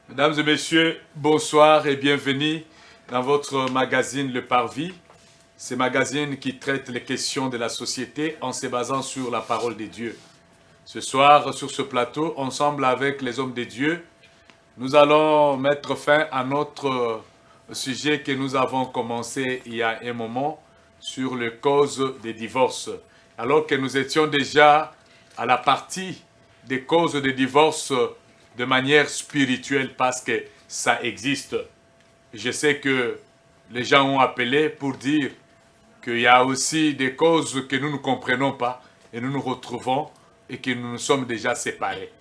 Mesdames et messieurs, bonsoir et bienvenue dans votre magazine Le Parvis. Ce magazine qui traite les questions de la société en se basant sur la parole de Dieu. Ce soir, sur ce plateau, ensemble avec les hommes de Dieu, nous allons mettre fin à notre sujet que nous avons commencé il y a un moment sur les causes des divorces. Alors que nous étions déjà à la partie des causes des divorces de manière spirituelle parce que ça existe. Je sais que les gens ont appelé pour dire qu'il y a aussi des causes que nous ne comprenons pas et nous nous retrouvons et que nous nous sommes déjà séparés.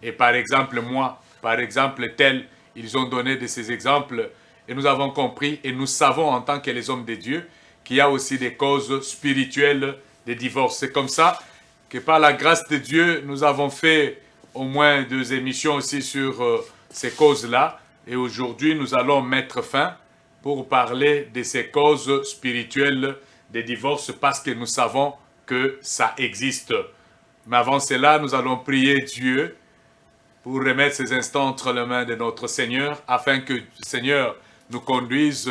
Et par exemple, moi, par exemple, tel, ils ont donné de ces exemples et nous avons compris et nous savons en tant que les hommes de Dieu qu'il y a aussi des causes spirituelles des divorces. C'est comme ça que par la grâce de Dieu, nous avons fait au moins 2 émissions aussi sur ces causes-là. Et aujourd'hui, nous allons mettre fin pour parler de ces causes spirituelles des divorces parce que nous savons que ça existe. Mais avant cela, nous allons prier Dieu pour remettre ces instants entre les mains de notre Seigneur afin que le Seigneur nous conduise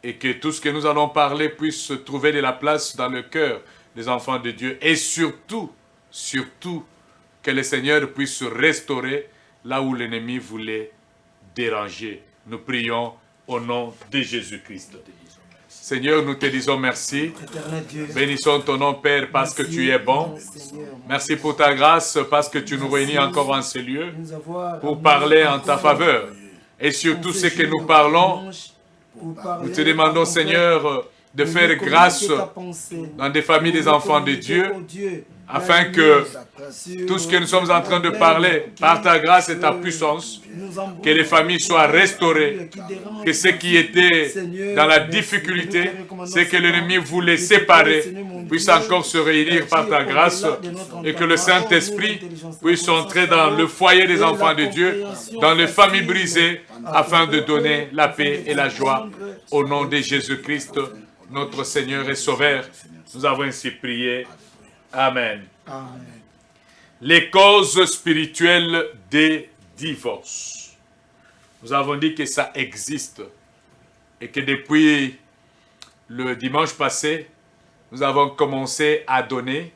et que tout ce que nous allons parler puisse trouver de la place dans le cœur des enfants de Dieu et surtout, que le Seigneur puisse restaurer là où l'ennemi voulait déranger. Nous prions au nom de Jésus-Christ. Seigneur, nous te disons merci. Bénissons ton nom, Père, parce que tu es bon. Merci pour ta grâce, parce que tu nous réunis encore en ces lieux pour parler en ta faveur. Et surtout ce que nous parlons, nous te demandons, Seigneur, de faire grâce dans des familles des enfants de Dieu, afin que tout ce que nous sommes en train de parler, par ta grâce et ta puissance, que les familles soient restaurées, que ceux qui étaient dans la difficulté, ceux que l'ennemi voulait séparer, puissent encore se réunir par ta grâce, et que le Saint-Esprit puisse entrer dans le foyer des enfants de Dieu, dans les familles brisées, afin de donner la paix et la joie au nom de Jésus-Christ, notre Seigneur et Sauveur. Nous avons ainsi prié. Amen. Amen. Les causes spirituelles des divorces. Nous avons dit que ça existe et que depuis le dimanche passé, nous avons commencé à donner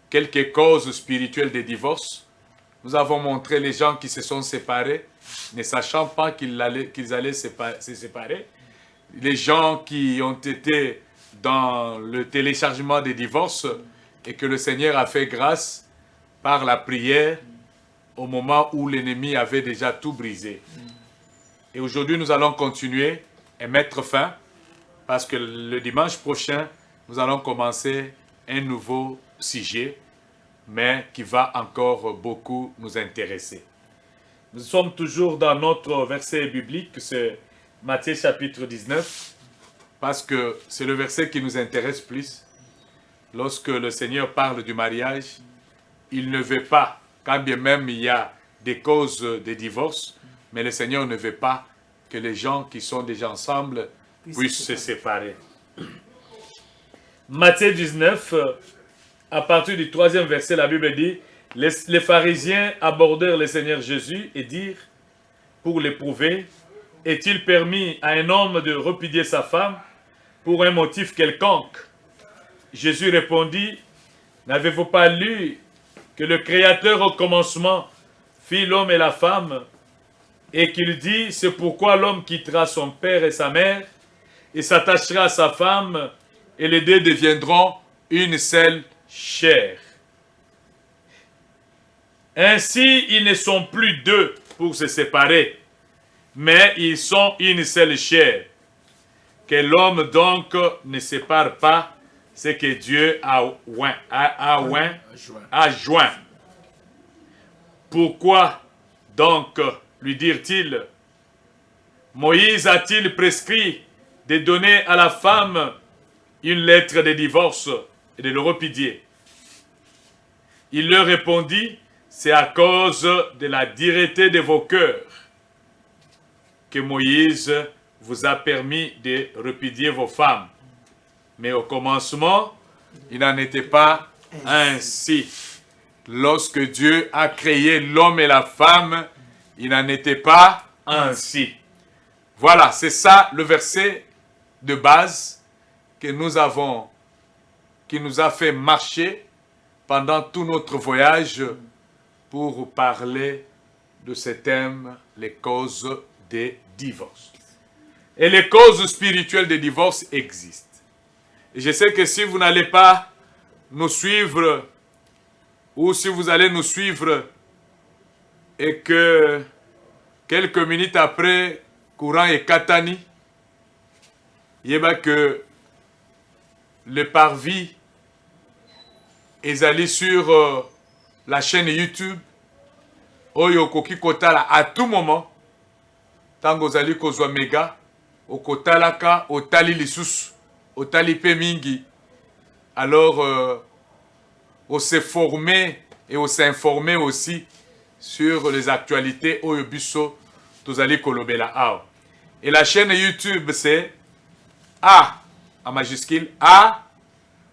quelques causes spirituelles des divorces. Nous avons montré les gens qui se sont séparés, ne sachant pas qu'ils allaient se séparer. Les gens qui ont été dans le téléchargement des divorces et que le Seigneur a fait grâce par la prière au moment où l'ennemi avait déjà tout brisé. Et aujourd'hui, nous allons continuer et mettre fin parce que le dimanche prochain, nous allons commencer un nouveau sujet, mais qui va encore beaucoup nous intéresser. Nous sommes toujours dans notre verset biblique, c'est Matthieu chapitre 19, parce que c'est le verset qui nous intéresse plus. Lorsque le Seigneur parle du mariage, il ne veut pas, quand bien même il y a des causes de divorce, mais le Seigneur ne veut pas que les gens qui sont déjà ensemble puissent se séparer. Matthieu 19, à partir du 3e verset, la Bible dit, les pharisiens abordèrent le Seigneur Jésus et dirent, pour l'éprouver, est-il permis à un homme de repudier sa femme pour un motif quelconque? Jésus répondit, n'avez-vous pas lu que le Créateur au commencement fit l'homme et la femme, et qu'il dit, c'est pourquoi l'homme quittera son père et sa mère, et s'attachera à sa femme, et les deux deviendront une seule chair. Ainsi, ils ne sont plus deux pour se séparer, mais ils sont une seule chair. Que l'homme donc ne sépare pas ce que Dieu a joint. Pourquoi donc, lui dirent-ils, Moïse a-t-il prescrit de donner à la femme une lettre de divorce et de le repudier? Il leur répondit, c'est à cause de la dureté de vos cœurs que Moïse vous a permis de repudier vos femmes. Mais au commencement, il n'en était pas ainsi. Lorsque Dieu a créé l'homme et la femme, il n'en était pas ainsi. Voilà, c'est ça le verset de base que nous avons, qui nous a fait marcher pendant tout notre voyage pour parler de ce thème, les causes des divorces. Et les causes spirituelles des divorces existent. Et je sais que si vous n'allez pas nous suivre, ou si vous allez nous suivre, et que quelques minutes après, courant est katani, il y a que le parvis est allé sur la chaîne YouTube, Oyo Koki Kotala à tout moment, tant que vous allez kozwa méga, au Kotalaka, au Tali Lissus, au Tali Pemingi. Alors, on s'est formé et on s'est informé aussi sur les actualités Oyo Bisso, Tozali Kolobela Ao. Et la chaîne YouTube, c'est A, en majuscule, A,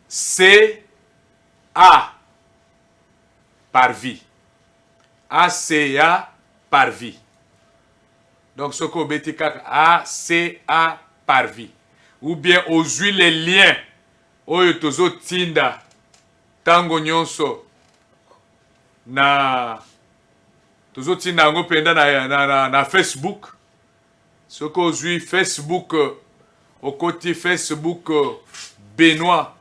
C, A, Parvis. A-C-A Parvis. Donc, ce qu'on dit A-C-A Parvis. Ou bien, aux huiles les liens. Oyo tozo tinda. Tango nyonso. Na. Tozo tinda ngo penda na Facebook. Ce qu'on dit Facebook. Au côté Facebook. Benoît.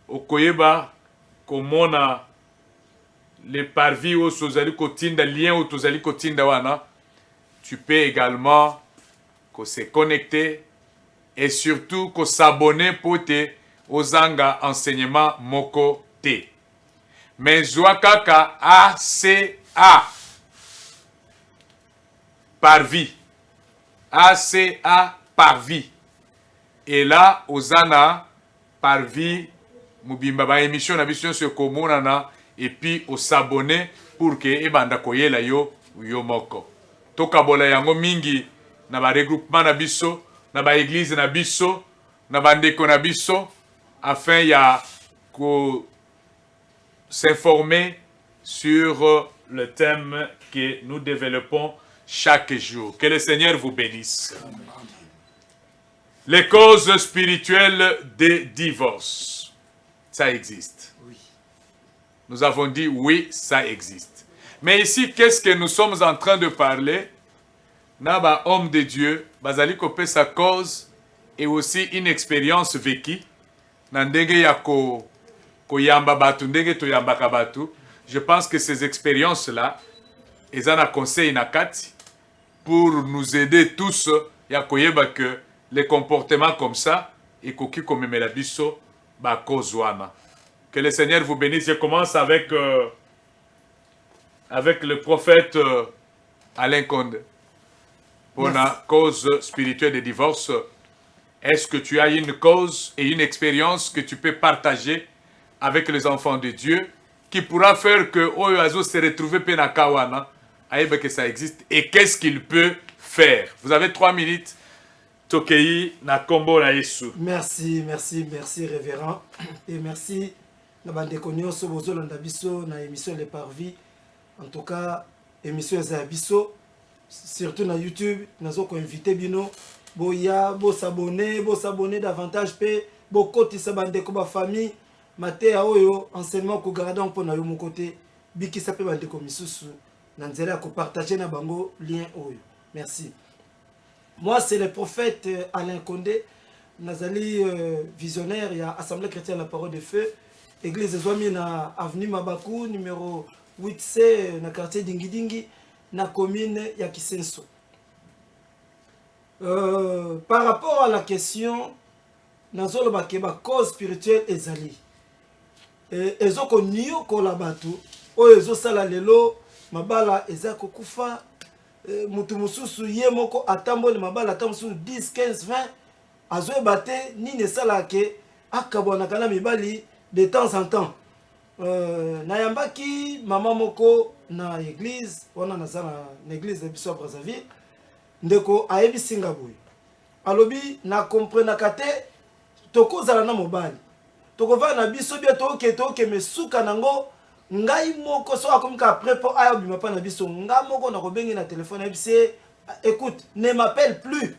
Okoyeba. Komona. Les parvis où tozali kotinda lien où tozali kotinda wana, tu peux également se connecter et surtout s'abonner pour te ozanga enseignement moko te. Mais zwa kaka ACA parvis, ACA parvis. Et là ozana parvis mubimba ba émission na biso sur komonana. Et puis au s'abonner pour que ebanda koyela yo moko. Tokabola yango mingi na ba regroupement na biso, na ba église na biso, na bandeko na biso, afin ya ko s'informer sur le thème que nous développons chaque jour. Que le Seigneur vous bénisse. Les causes spirituelles des divorces, ça existe. Nous avons dit oui, ça existe. Mais ici, qu'est-ce que nous sommes en train de parler? Naba homme de Dieu, bazali kopé sa cause et aussi une expérience vécue. Nandenge ya ko yamba batu, ndenge to yamba kabatu. Je pense que ces expériences-là, elles en a conseil nakati pour nous aider tous ya koyeba que les comportements comme ça, et koki komemela biso ba cause wana. Que le Seigneur vous bénisse. Je commence avec le prophète Alain Condé. Pour la cause spirituelle des divorces, est-ce que tu as une cause et une expérience que tu peux partager avec les enfants de Dieu qui pourra faire que Oyoazo se retrouve Penakawana, aïe que ça existe, et qu'est-ce qu'il peut faire? Vous avez 3 minutes. Tokei na kombo la Yesu. Merci, révérend. Et merci. Na bandeko nyonso bozolanda biso na émission Les Parvis. En tout cas, émission za biso surtout na YouTube, nazo ko inviter bino boya bo s'abonner davantage pe bo kotisa bandeko ba famille mate ya oyo enseignement ko garder pour na yo mon côté bikisa pe bandeko misusu na nzela ko partager na bango lien oyo. Merci. Moi c'est le prophète Alain Condé, nazali visionnaire ya Assemblée chrétienne la parole de feu. Église Zouami na avenue Mabakou numéro 8C na quartier Dingidingi na commune ya Kisenso. Par rapport à la question nazolo bakeba cause spirituelle ezali. Ezoko niyo ko la batu o ezo sala lelo mabala ezako kufa mutu mususu ye moko atambole mabala atamsusu 10 15 20 azo bate nini sala ke akabona kana mibali de temps en temps. Nayambaki maman moko na église, on a na église de Bissau Brazzaville, ndeko ayebi Singaboui. Alobi na comprena kate toko zala na mobali. Toko va na biso bia toke mesuka nango ngai moko so akomika après pour aya bima pa na biso nga moko na kobengi na téléphone ebise écoute ne m'appelle plus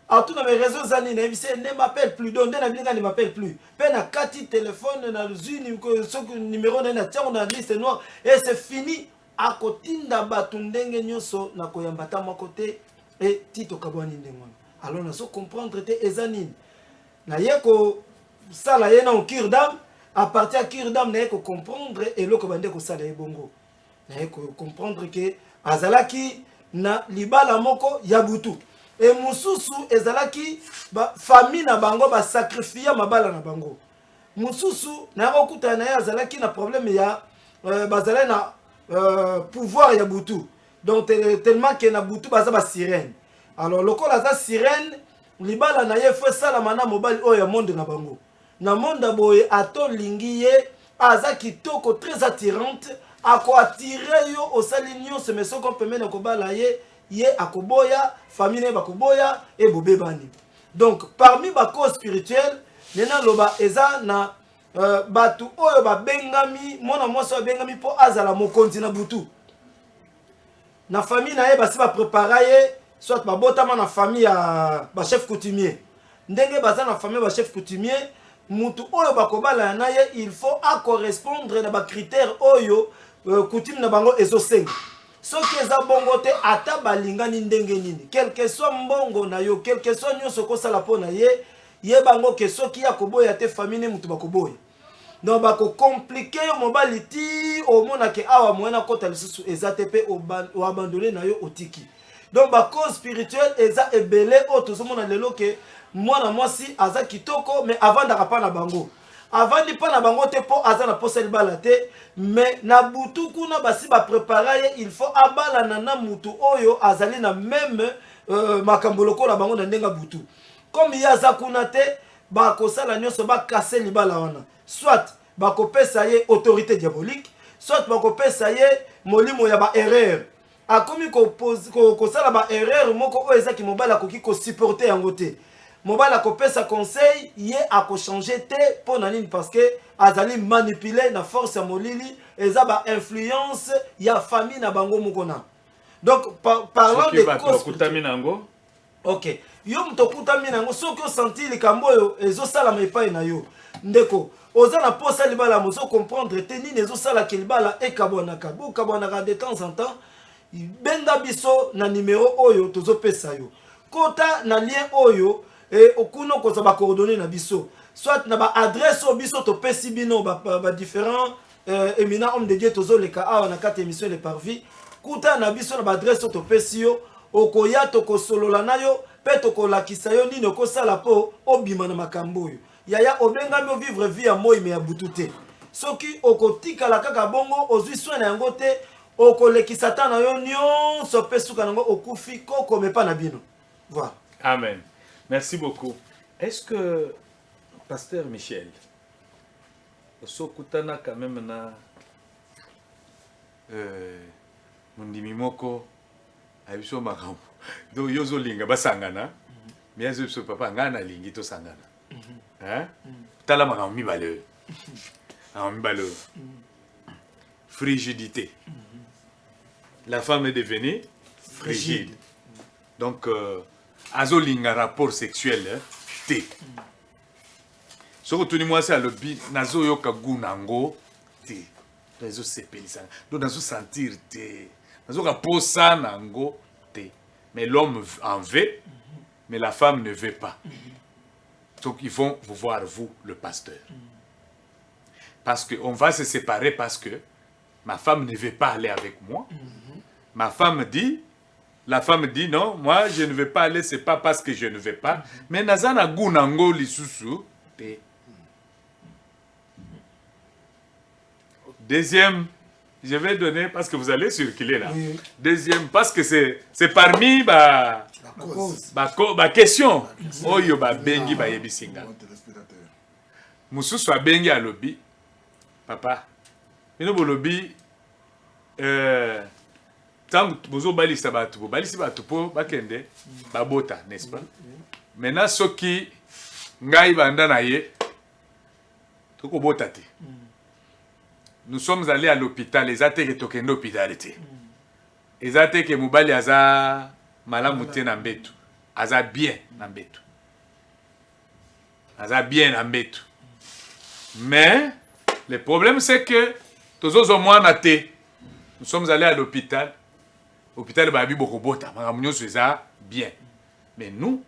à tout dans mes réseaux zani na ebise ne m'appelle plus donc na bilinga ne m'appelle plus pe na kati téléphone na zuni ko so numéro na tiango na liste noire et c'est fini a kotinda batu ndenge nyonso na koyambata moko te et tito kabwani ndenge alors na so comprendre te ezanini na yeko sala yena au kirdam à partir de Kirdam, vous pouvez comprendre et le commandé que ça est bongo. Vous pouvez comprendre que Azalaki na libala moko yabutu. Et mususu ezalaki ba famille na bango ba sacrifier mabala na bango. Mususu na rokuta na azalaki na problème ya bazala na pouvoir yabutu. Donc tellement que na butu baza ba sirène. Alors lokola za sirène libala na ye fait ça la mana mobile o ya monde na bango. Na monde boye ato lingiye aza kitoko très attirante ako attirer yo au salinyo se meso ko pemena ko bala ye akoboya famille ba koboya e bobebani. Donc parmi ba cause spirituelle nena loba eza na batu oyo ba bengami mona moso bengami po azala mokonzi na butu na famille na ye basi ba préparer soit ba botama na famille ya ba chef coutumier ndenge baza na famille ba chef coutumier mutu oyo bakobala na ye il faut à correspondre na ba critères oyo coutume na bango ezosenga soki eza bongo te ata balingani ndenge nini quel que soit mbongo na yo quel que soit nyonso kosala po na ye ye bango ke soki ya koboya te famille ne mutu bakoboya donc bako compliquer yo mobali ti omona ke awa moyena kota lisusu eza te pe o abandonner na yo otiki donc ba cause spirituelle eza ebele o tozomona lelo ke mwana mwasi aza kitoko mais avant d'arapa na bango avant di pa na bango te po aza na posa libala te mais na butu kuna basi ba préparer il faut abala na mutu oyo azali na même makambo lokola bango na ndenga butu comme yaza kuna te ba kosala nyonso ba casser libala wana soit ba kopesa ye autorité diabolique soit ba kopesa ye molimo ya ba erreur akomi ko sala ba erreur moko oyo ezaki mobala koki ko supporter yango te mobala kopesa conseil ye ako changer te pour nanini parce que azali manipuler na force ya molili eza ba influence ya famille na bango mokona donc parlant de cause kutaminango OK yo mtokutaminango soki o sentir likambo oyo ezo sala maipai na yo ndeko oza na posa libala mozo comprendre te nini ezo sala ke libala ekabonaka bo kabonaka de temps en temps benga biso na numéro oyo tozo pesa yo kota na lien oyo et okuno ko ba coordonner na biso soit na ba adresse au biso to pesi bino ba différents éminents hommes de Dieu tozo leka awa na kati émission les parvis kuta na biso na ba adresse to pesi yo okoya to ko solola na yo pe to ko lakisa yo nini ko sala po obima na makambo yo yaya obenga mo vivre vie ya moi me ya butute soki okotika la kaka bongo ozwi soin na yango te okolekisa ta na yo nyonso pe suka nango okufi koko me pa na bino voilà. Amen. Merci beaucoup. Est-ce que, Pasteur Michel, Sokutana quand même na Mundimi Moko, Abiso Makambo, do Yozo Linga Basangana, Miazo Papa Ngana Lingi to Sangana. Hein? Tala Makambo mi baleur. Mi baleur. Frigidité. La femme est devenue frigide. Donc, azolinga rapport sexuel te soko tuni mwasi alobi nazo yoka gunango te nazo sepelisa donc nazo sentir te nazo ka posa nango te mais l'homme en veut mais la femme ne veut pas donc ils vont vous voir vous le pasteur parce que on va se séparer parce que ma femme ne veut pas aller avec moi ma femme dit la femme dit non, moi je ne vais pas aller, c'est pas parce que je ne vais pas. Mais nazana gunango lisusu. Deuxième, je vais donner parce que vous allez circuler là. Oui. Deuxième, parce que c'est parmi la question. Oyo ba bengi ba yebisinga. Mususu a bengi a lobby. Papa, ino bo lobby tant bozo balisa batu bo balisi batu po bakende babota n'est-ce pas maintenant soki ngai banda na ye toko bota te nous sommes allés à l'hôpital, les athées qui sont l'hôpital. Les athées qui Moubali aza malamouté nambetu, aza bien nambetu, aza bien nambetu. Mais le problème c'est que tous les hommes nous sommes allés à l'hôpital. L'hôpital babi bokobota, maramunyo c'est bien. Mais nous,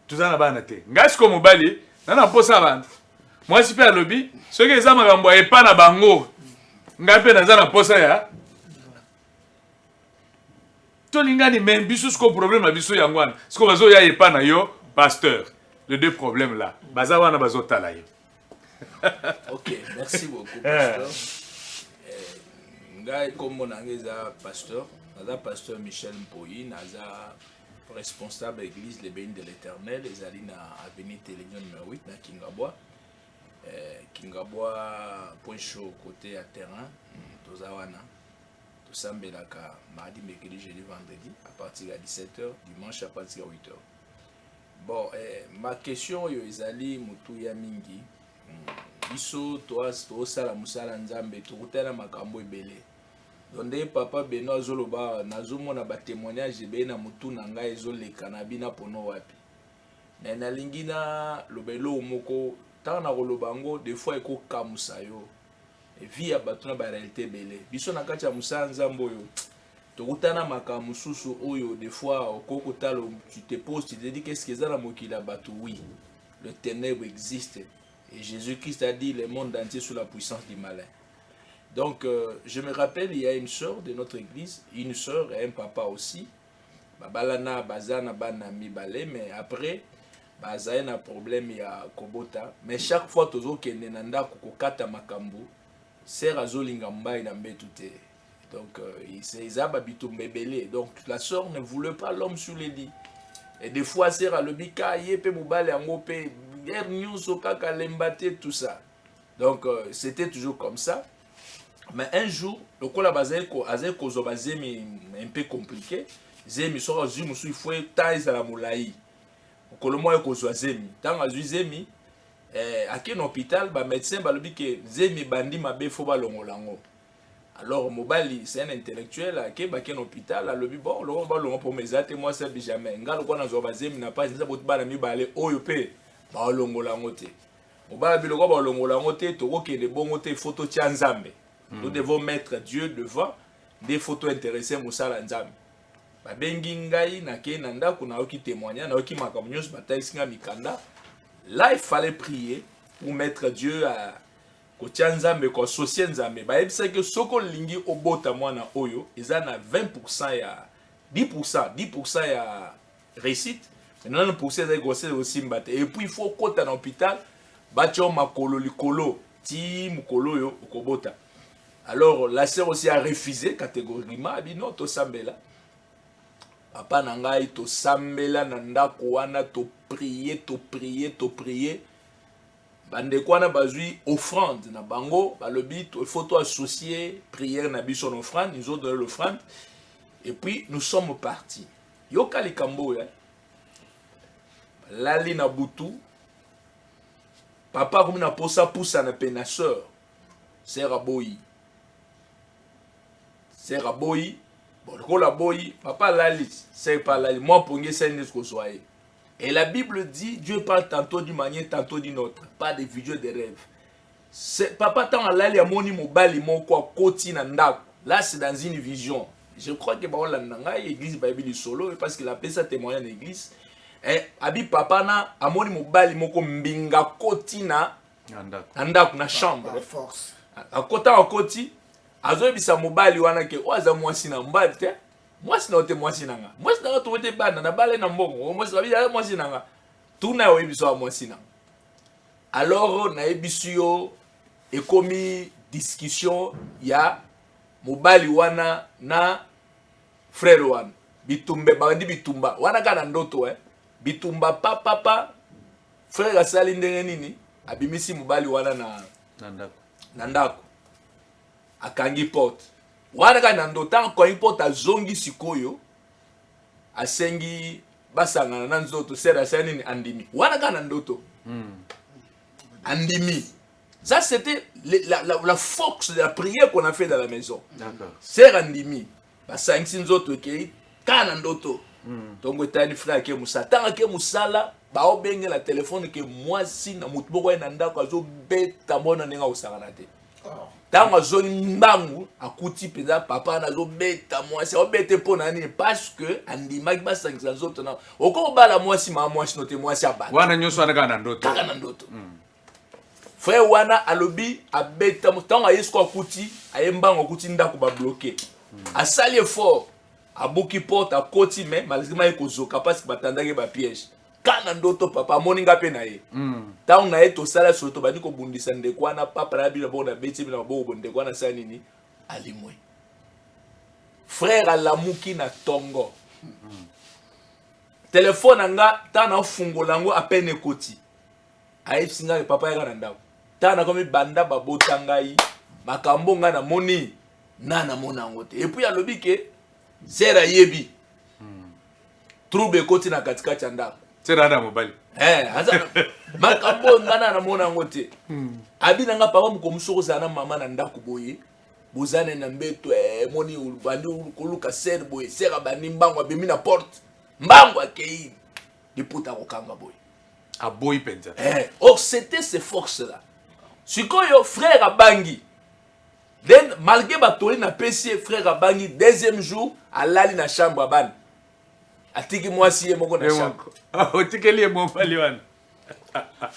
tout ça n'a pas été. Ngas comme Moubali, nana posa bande. Moi si peux à lobby, ceux qui ont marambo et pas na bango. Ngape na zana posa ya. Tolingani men biso ce problème na biso yangwana. Ce que bazo ya et pas na yo pasteur. Les deux problèmes là. Baza wana bazo tala yo. OK, merci beaucoup pasteur. Ngai comme mon angeza pasteur, naza pasteur Michel Mpoyi, naza responsable de l'église Les Bénis de l'Éternel, les alliés na avenue Télévision numéro 8 na Kingabwa. Kingabwa point chaud côté à terrain, tozawana. Tosambelaka mardi, mercredi, jeudi, vendredi à partir de 17h, dimanche à partir de 8h. Bon, ma question yo ezali mutu ya mingi. Biso to sala musala nzambe to kutana makambo ebele. Donde papa Benoît Zoloba nazomona ba témoignage be na mutu na ngai ezoleka na bina pono wapi. Na nalingi na lobelo moko tana kolobango des fois eko kamusa yo. Vie ya bato na ba réalité belé. Biso na kati ya musala nzambo yo. To kutana makambo susu oyo des fois okoko talo tu te poses tu te dis qu'est-ce que ça na mokila bato oui. Le ténèbre existe. Et Jésus-Christ a dit le monde entier sous la puissance du malin. Donc, je me rappelle, il y a une sœur de notre église, une sœur et un papa aussi. Balana, Bazana, Banami, Balé, mais après, Bazaï a un problème, il y a Kobota. Mais chaque fois, toujours qu'il y a un Kokata Makambu, c'est Razolingamba et Nambetute. Donc, ils habitent Mbébélé. Donc, la sœur ne voulait pas l'homme sur les lits. Et des fois, c'est le Bika, Yepe Moubale, Angope, tout ça. Donc, c'était toujours comme ça. Mais un jour, le col a un peu compliqué. Zemi sera zumi il faut tailler la moulaï. Le col moi est zemi. Tant à zemi, à quel hôpital, le médecin va le dire que zemi bandi ma bé faut balongolango. Alors, Mobali, c'est un intellectuel, à quel hôpital, à l'objet, bon, le ballon pour mes athées, moi, c'est jamais. Ngal, le qu'on a zemi n'a pas, c'est pour te balayer, balé, oyopé. Balongolangote. Mobali, le roi balongolangote, tu vois que les bons côtés photos tianzambe. Nous devons mettre Dieu devant des photos intéressées Moussala Nzambe. Babengi ngai na ke nanda kuna oki témoigner na oki makamnyos bataille singa mikanda. Là il fallait prier pour mettre Dieu à kotia Nzambe ko associer Nzambe. Ba ebisa que soko lingi obota mwana oyo ezana 20% ya 10% ya réussite. 90% ya grossesse aussi mbate. Et puis il faut kota na hôpital batio makolo likolo ti mukolo yo okobota. Alors, la sœur aussi a refusé catégoriquement. Elle a dit non, to sambela. Papa nangai, to sambela, nanda kouana, to prier. Bande kouana bazui offrande. Na bango, balobi, il faut to associer prière na bi son offrande. Nous ont donné l'offrande. Et puis, nous sommes partis. Yoka li kambo, lali na butu. Papa, comme na posa poussa na pena sœur. Sœur aboyi. C'est Raboyi, bon, le Raboyi, papa Lali, c'est pas Lali, moi pour c'est une soyez. Et la Bible dit, Dieu parle tantôt d'une manière, tantôt d'une autre, pas des visions, des rêves. Papa tant Lali a moni mobali mon quoi koti nanda. Là c'est dans une vision. Je crois que bah la l'église Bible solo parce qu'il a appelé ça témoignage dans l'église. Et abi papa na a moni mobali moko mbinga koti na nanda na chambre. Force. A kota a koti. Azobisa mobali wana ke oza mwasi na mbali te mwasi na ote mwasi nanga mwasi na to ote bana na bale na mbongo mwasi babisa mwasi nanga tuna yo ebiso mwasi nanga. Alors na ebisio ekomi discussion ya mobali wana na frère wana bitumbe bandi bitumba wana kana ndoto bitumba papa frère asali ndenge nini abimisi mobali wana na ndako akangi porte wana kana ndota ko porte azongi sikoyo asengi basangana na nzoto sera sani ni andimi wana kana ndoto andimi Ça, c'était la force de la prière qu'on a fait dans la maison. D'accord. C'est Randimi. Parce que 5 autres qui Kanandoto. Donc, tu frère qui est Moussa. Tant que Moussa là, bah, on bengue la téléphone que moi, si na moutboko et nanda, kwa zo beta mona nenga usaranate. Tant que zone mbangu, a kuti peda, papa na zo beta moi, c'est obete pour nani, parce que, andi magba 500 autres na. Oko bala moi si ma moi si note moi si abata. Wana nyoso wana Kanandoto. Kanandoto. Frère wana alobi abeta tant a yesko akuti ayembango akuti ndako ba bloqué a sali effort a boki porte a koti mais malgré ko zoka parce que batandaki ba piège kana ndoto papa moninga pe na ye tant na eto sala soto bani ko bundisa ndeko wana papa na bila bona beti bila bo ndeko wana sala nini alimwe frère alamuki na tongo téléphone nga tant na fungola ngo à peine ekoti ayi singa papa ya na ndako tana comme banda babota ngai makambo nga na moni na mona ngote et puis alobi ke zera yebi trouble koti na katikati ndako Zera na mobali aza makambo nga na mona ngote abi nga papa mukomsoko zana mama na ndako boye bozane na mbeto moni bandi koluka ser boye sera bani mbango abimi na porte mbango akei diputa kokanga boye aboyi penza. Or c'était ces forces là. Sikoyo frère Abangi. Then malgré batoli na PC frère Abangi deuxième jour alali na chambre ban. Atiki moi si moko na chambre. Otikeli mo pali wana.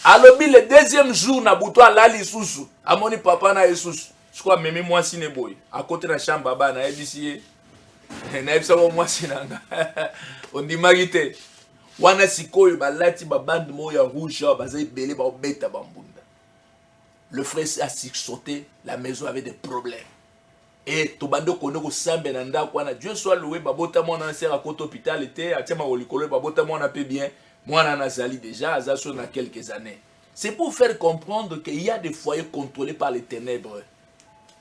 Alobi le deuxième jour na buto alali susu. Amoni papa na yesusu. Je crois même moi si ne boy. À côté na chambre ban na ebisi. Na ebisa moi si nanga. On dit magité. Wana sikoyo balati ba bande moya rouge bazai belé ba beta bambunda. Le frère a sauté, la maison avait des problèmes. Et tobando konoko sambe nanda kwana Dieu soit loué babota mona sert à côté hôpital était a tiama olikolo babota mona peu bien moi na zali déjà azaso na quelques années. C'est pour faire comprendre qu'il y a des foyers contrôlés par les ténèbres.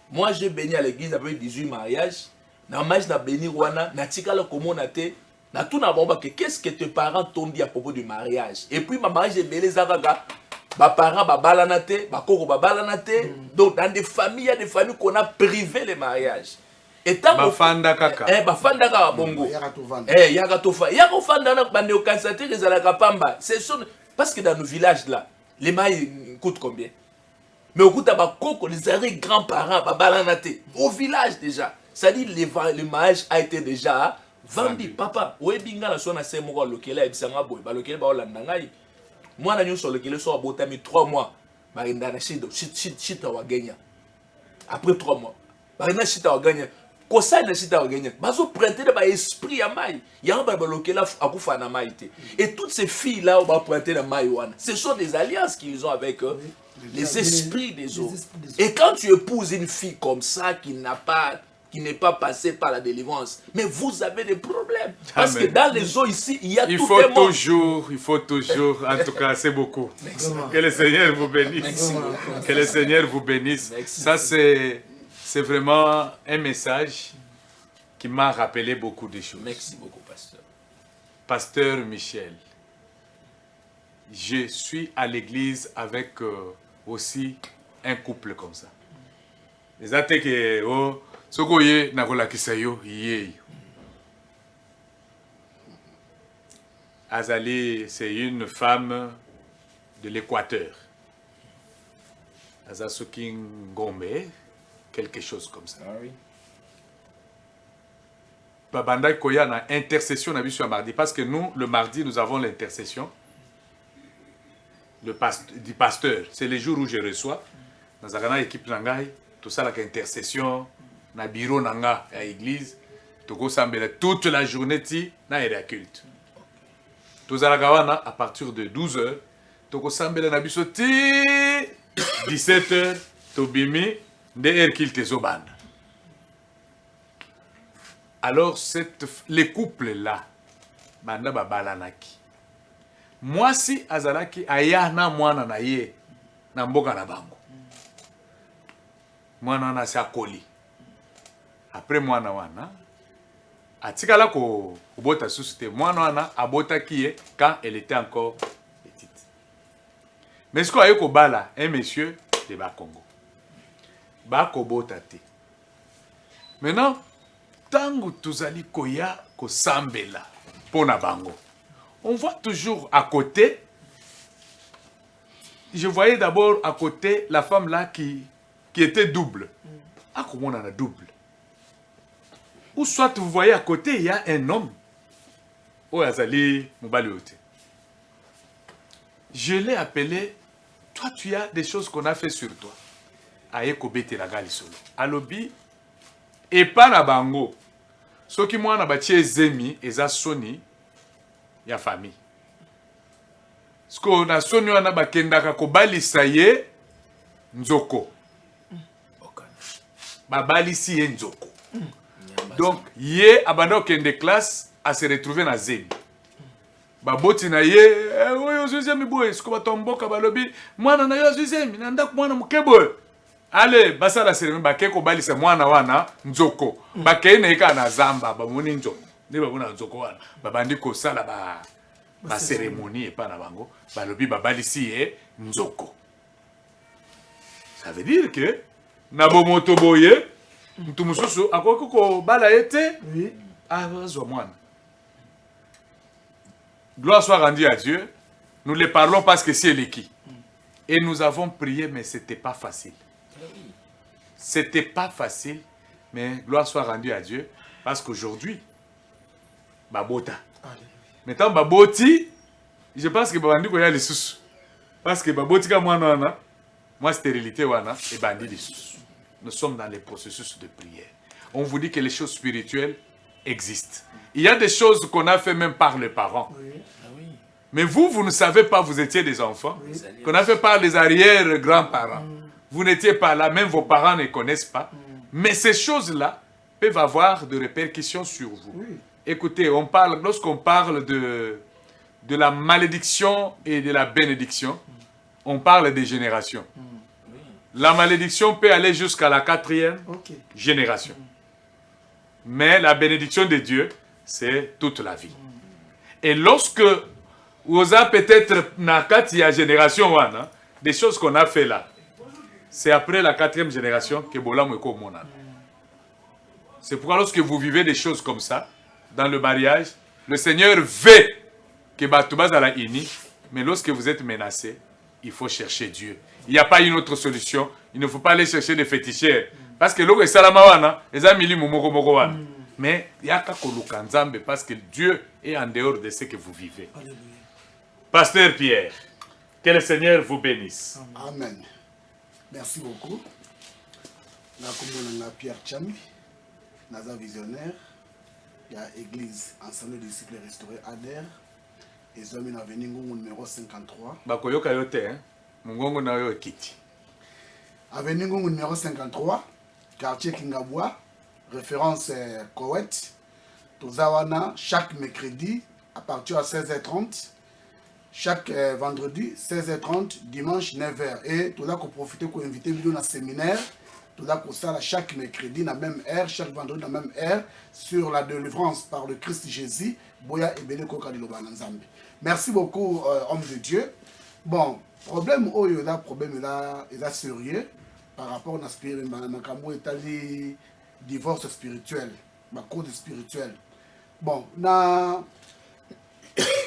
Moi j'ai béni à l'église avec 18 mariages, na mariage na béni wana na tikala komona te. Na tout na bomba que qu'est-ce que tes parents t'ont dit à propos du mariage. Et puis ma mariage est belé zagaga. Mes parents babalanate, ma koko babalanate. Donc dans des familles, il y a des familles qu'on a privé les mariages. Et tant bafanda kaka. Bafanda kaka bongo. Yaka tofa. Yaka fanda na bande au kansaté les ala kapamba. C'est parce que dans nos villages là, les mailles coûtent combien? Mais au coûte à bakoko les arrière grands-parents babalanate au village déjà. Ça dit le mariage a été déjà Vandi papa, ouais binga la sona se moko lokela ebisanga boy, ba lokela ba olanda ngai. Moi na nyoso lokela so abotami 3 mois. Ba rinda na shita wa genya. Après 3 mois. Ba rinda shita wa genya. Kosa na shita wa genya. Bazo prêter ba esprit ya mai. Ya ba lokela akufa na mai te. Et toutes ces filles là on va prêter na mai wana. Ce sont des alliances qu'ils ont avec les esprits des autres. Et quand tu épouses une fille comme ça qui n'est pas passé par la délivrance. Mais vous avez des problèmes. Parce que dans les eaux ici, il y a tout le monde. Il faut toujours, en tout cas, c'est beaucoup. Que le Seigneur vous bénisse. Que le Seigneur vous bénisse. Ça, c'est vraiment un message qui m'a rappelé beaucoup de choses. Merci beaucoup, pasteur. Pasteur Michel, je suis à l'église avec aussi un couple comme ça. Les attaques, Sokoye nakola kisayo yeye. Azali, c'est une femme de l'Équateur. Azasuki Ngombe, quelque chose comme ça. Ah oui. Babanda Koya na intercession na biso mardi parce que nous le mardi nous avons l'intercession du pasteur. C'est le jour où je reçois dans une équipe nangai tout ça la intercession na bureau nanga à l'église toko sambela toute la journée ti na ere culte tout ça la à partir de 12h toko sambela na biso ti 17h to bimi de ere culte zobana. Alors les couples là banda babalanaki moi si azalaki aya na mwana na ye na mboka na bango mwana na sakoli. Après mwana wana atikala ko bota susite mwana wana abota kiye quand elle était encore petite. Mais ce qu'on a eu ko bala un monsieur de Bakongo. Bakobota te. Maintenant, tango tozali koya ko sambela pona bango. On voit toujours à côté. Je voyais d'abord à côté la femme là qui était double. Ah, comment on a double? Ou soit vous voyez à côté, il y a un homme. Oh, Azali Moubaliote. Je l'ai appelé. Toi, tu as des choses qu'on a fait sur toi. Aye kobete la gali solo. Alobi. Et pas na bango. Ce qui moi na batie zemi, eza soni, ya famille. Ce qu'on a soni wana bakendaka kobalisa ye nzoko. Babalisi ye nzoko. Donc, ye abanda okende classe à se retrouver na zemi. Baboti na ye, oyo zemi boy, ce ko batomboka balobi, mwana na yo zemi, na ndako mwana mukeboy. Ale basala seremi bake kobalisa mwana wana nzoko. Bake na eka na zamba bamoni nzoko. Ni babona nzoko wana. Babandi ko sala ba cérémonie epa na bango, balobi babalisi ye nzoko. Ça veut dire que na bomoto boye mutu mususu akoki ko bala ete oui azwa mwana. Gloire soit rendue à Dieu. Nous les parlons parce que c'est l'équipe. Et nous avons prié, mais c'était pas facile. C'était pas facile, mais gloire soit rendue à Dieu parce qu'aujourd'hui babota. Maintenant baboti, je pense que babandi ko ya les sous. Parce que baboti ka mwana wana, moi stérilité wana et bandi les sous. Nous sommes dans les processus de prière. On vous dit que les choses spirituelles existent. Il y a des choses qu'on a fait même par les parents. Oui. Mais vous ne savez pas, vous étiez des enfants, oui, qu'on a fait par les arrière-grands-parents. Vous n'étiez pas là, même vos parents ne connaissent pas. Mais ces choses-là peuvent avoir des répercussions sur vous. Oui. Écoutez, lorsqu'on parle de la malédiction et de la bénédiction, on parle des générations. La malédiction peut aller jusqu'à la 4e génération. Mais la bénédiction de Dieu, c'est toute la vie. Et lorsque vous avez peut-être na 4e génération, des choses qu'on a fait là, c'est après la 4e génération que Bola Mweko Mona. C'est pourquoi lorsque vous vivez des choses comme ça, dans le mariage, le Seigneur veut que Batouba la ini, mais lorsque vous êtes menacé, il faut chercher Dieu. Il n'y a pas une autre solution. Il ne faut pas aller chercher des féticheurs. Parce que l'eau est salamawana, les amis wana. Mais il y a qu'à Nzambe parce que Dieu est en dehors de ce que vous vivez. Alléluia. Pasteur Pierre, que le Seigneur vous bénisse. Amen. Merci beaucoup. Je Pierre Chami, Naza visionnaire. Il y a l'église Ensemble des disciples restaurés Ader. Et Zomi na Aveningo numéro 53. Bakoyoka yote, hein? Mungongo na yo ekiti. Aveningo numéro 53, quartier Kingabwa, référence Koweït. Tozawana chaque mercredi à partir de 16h30. Chaque vendredi 16h30, dimanche 9h. Et tout là qu'on profite pour inviter dans le séminaire. Tout là qu'on ça chaque mercredi dans la même heure, chaque vendredi dans la même heure sur la délivrance par le Christ Jésus. Boya et Bele Koka de Lobananzambe. Merci beaucoup, homme de Dieu. Bon, problème il est sérieux par rapport à divorce spirituel, ma cause spirituelle. Bon,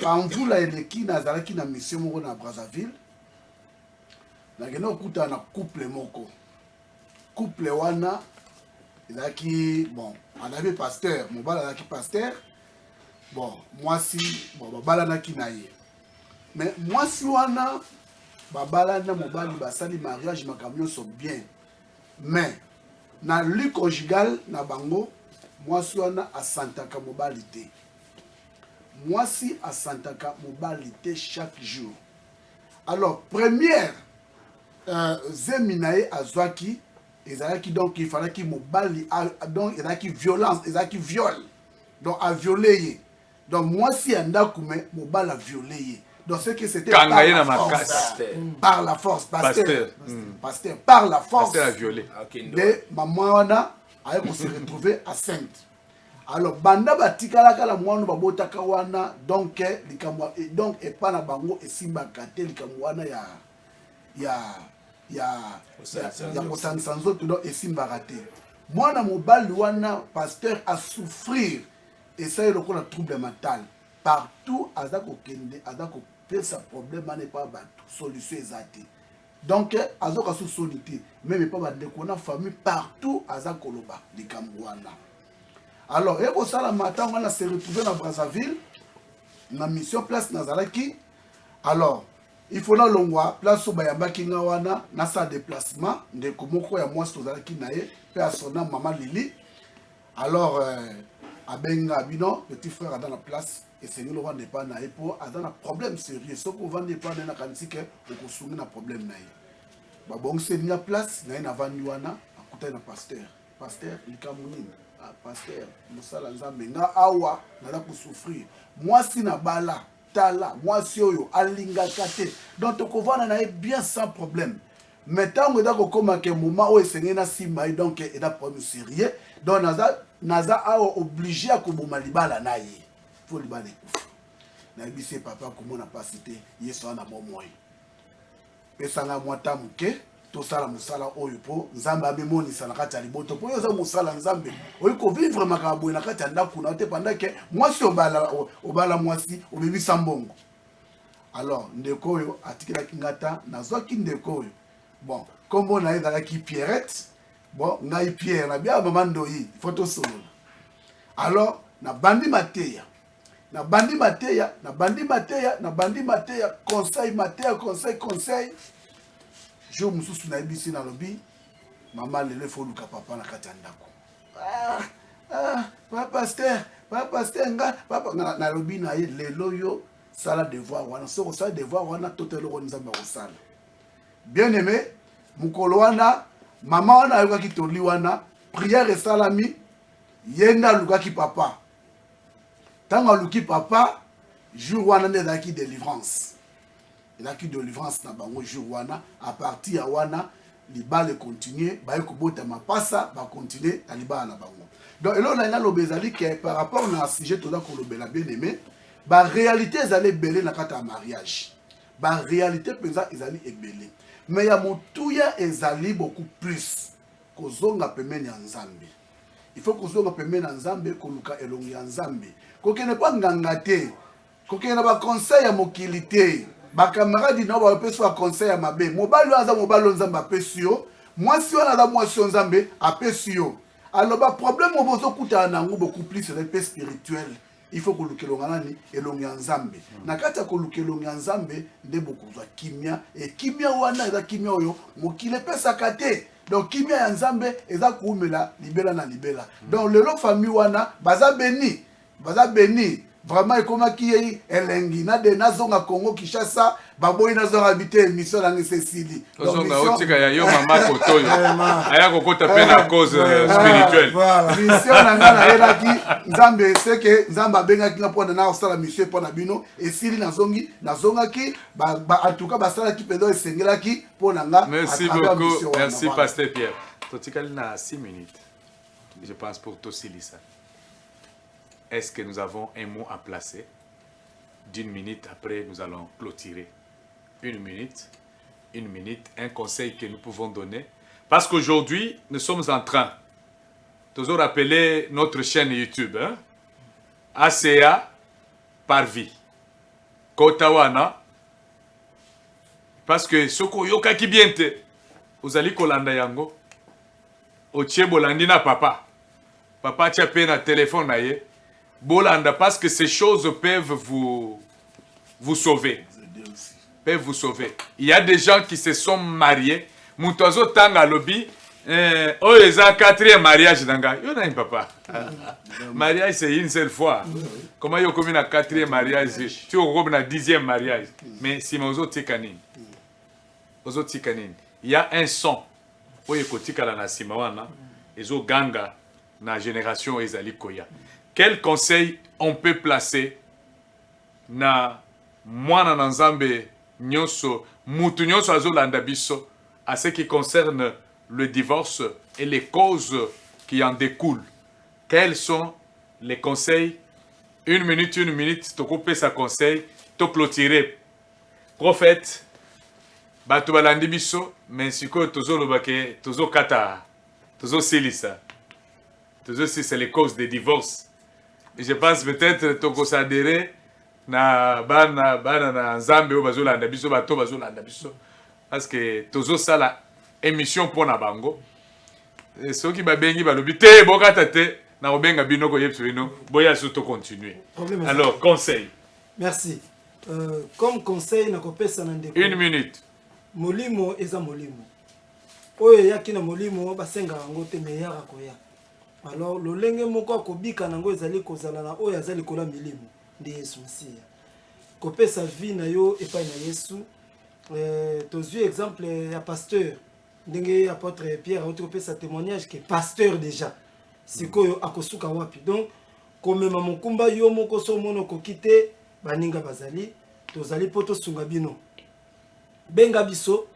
quand vous l'avez qui n'a qui n'a mission à Brazzaville, na geno kuta na couple moko. Couple wana il a qui bon, on avait pasteur, mon bala qui pasteur. Bon, moi si bon babala na ki na ye. Mais moi si wana babala na mobali basali mariage makamyo so bien. Mais na lutte conjugale na bango moi si wana asantaka mobalité. Moi si asantaka mobalité chaque jour. Alors première zeminae azwaki ezalaki donc il fallait qu'il mobali donc il a qui violence, il a qui viol. Donc à violer. Donc moi si andakume mobali a violé. Donc c'est que c'était par la force. Par la force, pasteur. Pasteur par la force. Pasteur a violé. De maman wana a se retrouver enceinte. Alors banda batikala kala mwana babotaka wana donc likamwa donc et pas na bango et simba kate likamwa wana ya ya kosanisa nzoto donc esimbaka te mwana mobali wana pasteur a souffrir esali lokola trouble mental partout aza kokende aza kopesa problème wana epa bato solution eza te donc azoka sous soni te même epa bandeko na famille partout aza koloba likambo wana alors ekosalama ntango wana se retrouve na Brazzaville na mission place nazalaki alors il faut nalongwa place oyo bayambaki nga wana nasa déplacement ndeko moko ya mwasi tozalaki na ye mpe asona mama Lili alors abenga bino petit frère aza na place esengeli ovanda epa na ye mpo aza na problème sérieux soki ovanda epa na ye nakanisi ke okosungi na problème na ye babongiseli nga place na ye navandi wana akutani na pasteur likambo nini pasteur mosala nzambe nga awa naza kosouffrir mwasi na bala tala mwasi oyo alingaka te donc tokovanda na ye bien sans problème mais ntango eza kokomaka moment oyo esengeli nasimba ye donc eza problème sérieux donc naza awa obligé ya koboma libala na ye fo libala ekufa nayebisi ye papa komona pasi te yesu wana bomoi pesanga mwa ta moke tosala mosala oyo mpo nzambe abimonisa na kati ya liboto mpo oyo oza mosala nzambe oyi kovivre makambo boye na kati ya ndako na yo te pendake mwasi obala mwasi obebisa mbongo alors ndeko oyo atikelaki ngata nazwaki ndeko oyo bon kombo na ye ezalaki Pierrette bon ngai Pierre na bia mama ndoyi faut tosolola alors nabandi mateya conseil jour mosusu nayebisi na lobi mama lelo efo oluka papa na kati ya ndako pasteur nga papa nalobi na ye lelo yo sala devoir wana soki osala devoir wana totala eloko nzambe akosala bien aimé mokolo wana mama wana ayokaki toli wana prière esalami ye nde alukaki papa ntango aluki papa jour wana nde ezalaki délivrance na bango jour wana à partir ya wana libala continue baye kobota mapasa bacontinue na libala na bango donc eloko na naloba ezali ke par rapport na sujet toza kolobela bien aimé baréalité ezali ebele na kati ya mariage baréalité mpenza ezali ebele mais ya motuya ezali beaucoup plus kozonga pembeni ya nzambe il faut kozonga pembeni ya nzambe koluka elongi ya nzambe kokende pa nganga te kokende na baconseil ya mokili te bakamaradi nao bapesi baconseil ya mabe mobali oyo aza mobali oyo nzambe apesi yo mwasi wana aza mwasi oyo nzambe apesi yo alors baproblème oyo bozokutana nango beaucoup plus ezali mpe spirituel il faut koluka elonga nani elongi ya nzambe na kati ya koluka elongi ya nzambe nde bokozwa kimia kimia wana eza kimia oyo mokili epesaka te donc kimia ya nzambe eza kuumela libela na libela donc lelo famille wana baza beni vraiment ekomaki ye elengi nazonga Congo Kinshasa baboyi nazonga bite émission nanga esesili ozonga otika ya yo mama kotoyo aya kokota pe na cause spirituelle mission nanga nayelaki nzambe seke nzambe abengaki nga mpona na osala mission mpona bino esili nazongaki en tout cas basalaki mpenza esengelaki mpona nga. Merci beaucoup, merci pasteur Pierre. Totikali na 6 minutes je pense pour Tosilisa. Est-ce que nous avons un mot à placer? D'1 minute, après nous allons clôturer. 1 minute, un conseil que nous pouvons donner. Parce qu'aujourd'hui, nous sommes en train de vous rappeler notre chaîne YouTube. Hein? ACA Parvi. Kotawana. Parce que ce que yoka ki biente, vous allez kolanda yango. Oche bolandi na papa. Papa tia pe na téléphone na ye. Bolanda, parce que ces choses peuvent vous sauver. Peuvent vous sauver. Il y a des gens qui se sont mariés. Moutazo tanga lobby. Oh, ils ont 4e mariage d'anga. Yo n'a papa. Mariage c'est une seule fois. Comment yo comme na 4e mariage? Tu au robe na 10e mariage. Mais si mozo tikanin. Ozo tikanin. Il y a un son. Oye kotika la na simawana. Ezo ganga na génération ezali koya. Quel conseil on peut placer na mwana na nzambe nyonso mutu nyonso azolanda biso à ce qui concerne le divorce et les causes qui en découlent? Quels sont les conseils? 1 minute, to couper sa conseil, to clôturer. Prophète, bato balandi biso mais sikoyo tozoloba ke tozokata tozosilisa c'est les causes des divorces. Et je pense peut-être tokosadere na bana na nzambe o bazolanda biso bato bazolanda biso parce que tozosala émission pour na bango soki babengi balobi te bokata te na obenga bino ko yebso bino boya surtout continuer. Alors conseil. Merci. Comme conseil na kopesa na ndeko. 1 minute. Molimo eza molimo. Oyo yaki na molimo basenga yango te meyara koya. Alors lolenge moko akobika nango ezali kozala na oyo azali kola milimo ndi Yesu Masiya. Kopesa vie na yo epai na Yesu. Tozwi exemple ya pasteur ndenge apôtre Pierre a kopesa témoignage que pasteur déjà. Sikoyo akosuka wapi. Donc komema mokumba yo moko so mono kokite baninga bazali tozali poto sunga bino. Benga biso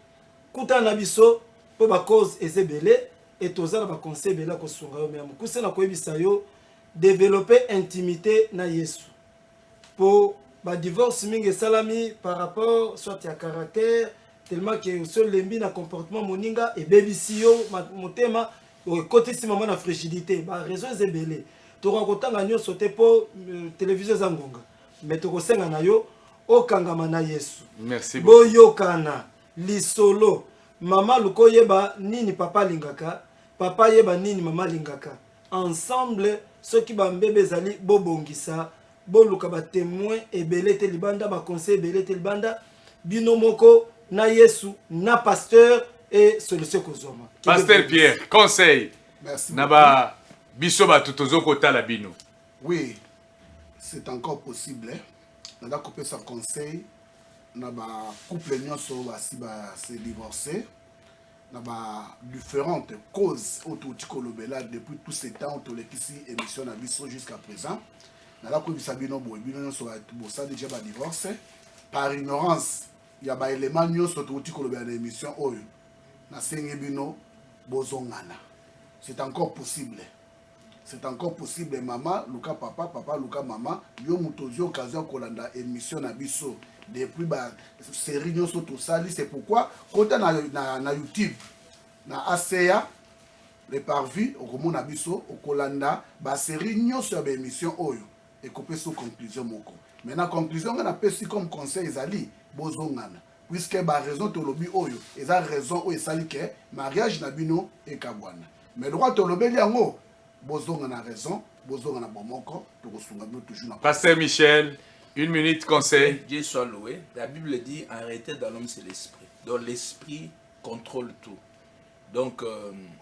kutana biso po ba cause ezebele et tozala ba conseil bela ko sunga yo memo kusena ko ebisa yo développer intimité na Yesu po ba divorce mingi salami par rapport soit ya caractère tellement que so lembi na comportement moninga et bebisi yo motema o côté si maman na fragilité ba raison ezebele to rakotanga nyonso te po télévision za ngonga mais to kosenga na yo okangama na Yesu. Merci beaucoup. Boyokana lisolo mama luko yeba nini papa lingaka papa yeba nini mama lingaka ensemble ceux qui ba mbebe zali bobongisa boluka ba témoin ebele te libanda ba conseil ebele te libanda bino moko na Yesu na pasteur et solution kozoma. Pasteur Pierre, conseil. Merci. Naba biso ba tutozoko tala bino. Oui, c'est encore possible. On a coupé son conseil. On a couple nyonso basi ba se divorcer. On a différentes causes autour du kolobela depuis tout ce temps autour de ici émission na biso jusqu'à présent. On a coupé sabino boy bino nyonso ba bossa déjà ba divorce par ignorance. Il y a ba élément nyonso autour du kolobela émission oyo. Na sengi bino bozongana. C'est encore possible. C'est encore possible, maman, Luka papa, papa, Luka maman, yo mutozi occasion kolanda émission na biso depuis ba série nyonso tout ça, c'est pourquoi quand na YouTube na ACA le parvis au komona na biso okolanda ba série nyonso ya émission oyo et couper sous conclusion moko. Maintenant conclusion on a pesi comme conseil ezali bozongana puisque ba raison to lobi oyo eza raison o esali ke mariage na bino e kabwana. Mais droit to lobeli yango bozonga na raison, bozonga na bomoko, tokosunga bino toujours na. Pasteur Michel, 1 minute conseil. Dieu soit loué. La Bible dit en réalité dans l'homme c'est l'esprit. Donc l'esprit contrôle tout. Donc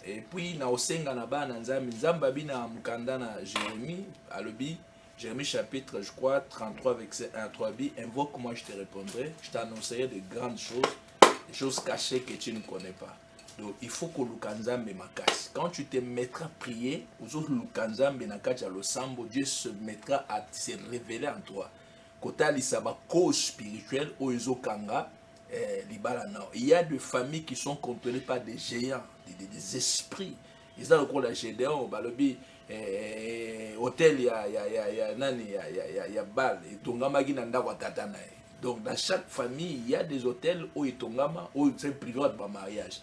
et puis na osenga na ba na nzambe nzamba bina mukanda na Jérémie alobi Jérémie chapitre je crois 33 verset 1 3 bi invoque moi je te répondrai, je t'annoncerai de grandes choses, des choses cachées que tu ne connais pas. Donc il faut que Lukanzambe makasi. Quand tu te mettras à prier, Lukanzambe nakati ya losambo, Dieu se mettra à se révéler en toi. Kota lisaba cause spirituelle oizo kanga libala na. Il y a des familles qui sont contrôlées par des géants, des esprits. Ils ont le la Gédéon, balobi hôtel ya nani ya bal et tongama gi nanda wa tata na. Donc dans chaque famille, il y a des hôtels où ils tongama où c'est privé de mariage.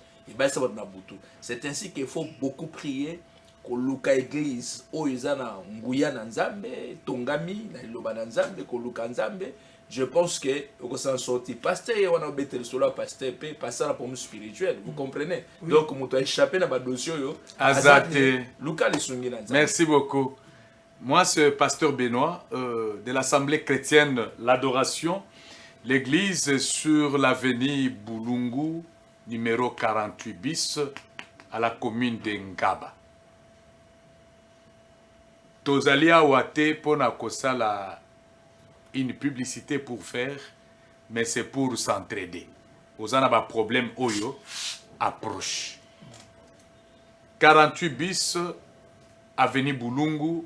C'est ainsi qu'il faut beaucoup prier que luka église o izana nguya na nzambe tongami na loba na nzambe ko luka nzambe. Je pense que on s'en sorti pasteur on a betel solo pasteur pe passer la pomme spirituelle, vous comprenez? Oui. Donc on doit échapper na ba dossier yo azate luka le sungi na nzambe. Merci beaucoup. Moi c'est pasteur Benoît de l'Assemblée chrétienne l'adoration, l'église sur l'avenue Boulungu numéro 48 bis à la commune de Ngaba. Tozali awate pona kosala une publicité pour faire, mais c'est pour s'entraider. Ozana ba problème oyo approche. 48 bis avenue Boulungu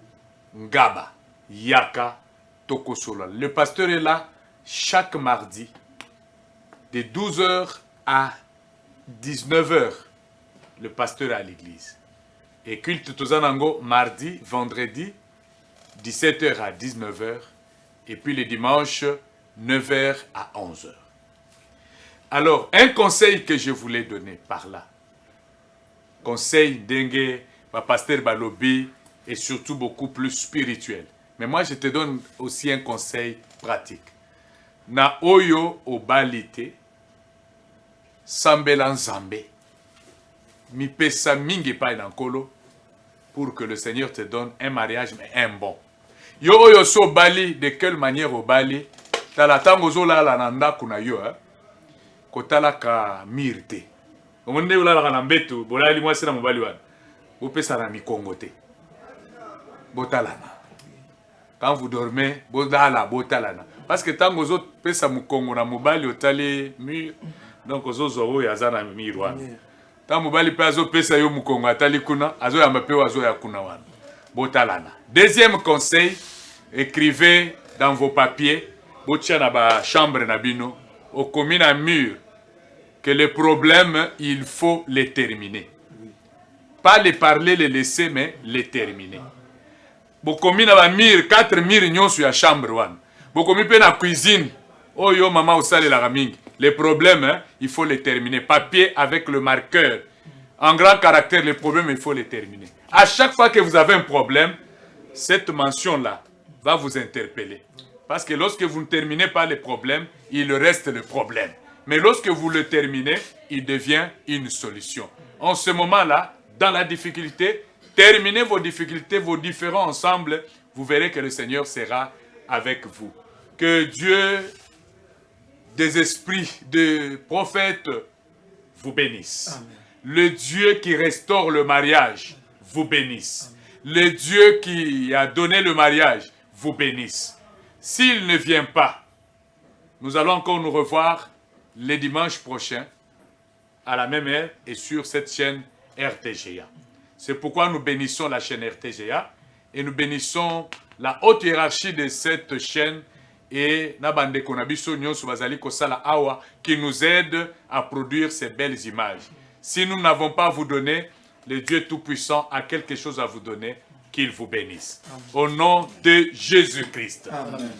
Ngaba Yaka Tokosola. Le pasteur est là chaque mardi de 12h à 19h, le pasteur est à l'église. Et culte Tozanango, mardi, vendredi, 17h à 19h. Et puis le dimanche, 9h à 11h. Alors, un conseil que je voulais donner par là, conseil dengue, pasteur Balobi, et surtout beaucoup plus spirituel. Mais moi, je te donne aussi un conseil pratique. Na oyo obalite, sambela nzambe, mi pesa mingi pa nankolo, pour que le Seigneur te donne un mariage, mais un bon. Yo oyo so bali, de quelle manière obali, tala tango zo la nanda kuna yo, kotala ka mirte. Omonde ulala kana mbetu, bolali mwasi na mobali wana. Opesa na mikongote. Botalana. Quand vous dormez, bodala botalana. Parce que tant que vous pesa mukongo na mobali otali mur, donc ozo zo ya zana mur wana. Tant mobali pe azo pesa yo mukongo atali kuna, azo ya mpe azo ya kuna wana. Botalana. Deuxième conseil, écrivez dans vos papiers, botia na ba chambre na bino, au commune à mur, que les problèmes, il faut les terminer. Pas les parler, les laisser, mais les terminer. Bokomi na ba mur, 4 murs nyonso ya chambre wana. Bokomi pe na cuisine. Oh yo maman osale la mingi. Les problèmes, il faut les terminer. Papier avec le marqueur. En grand caractère, les problèmes, il faut les terminer. À chaque fois que vous avez un problème, cette mention-là va vous interpeller. Parce que lorsque vous ne terminez pas les problèmes, il reste le problème. Mais lorsque vous le terminez, il devient une solution. En ce moment-là, dans la difficulté, terminez vos difficultés, vos différends ensemble, vous verrez que le Seigneur sera avec vous. Que Dieu, des esprits, de prophètes, vous bénisse. Amen. Le Dieu qui restaure le mariage, vous bénisse. Amen. Le Dieu qui a donné le mariage, vous bénisse. S'il ne vient pas, nous allons encore nous revoir les dimanches prochains, à la même heure et sur cette chaîne RTGA. C'est pourquoi nous bénissons la chaîne RTGA et nous bénissons la haute hiérarchie de cette chaîne et Nabande Konabiso Nyonso Bazali Kosala Awa qui nous aide à produire ces belles images. Si nous n'avons pas à vous donner, le Dieu Tout-Puissant a quelque chose à vous donner, qu'il vous bénisse. Amen. Au nom de Jésus-Christ. Amen.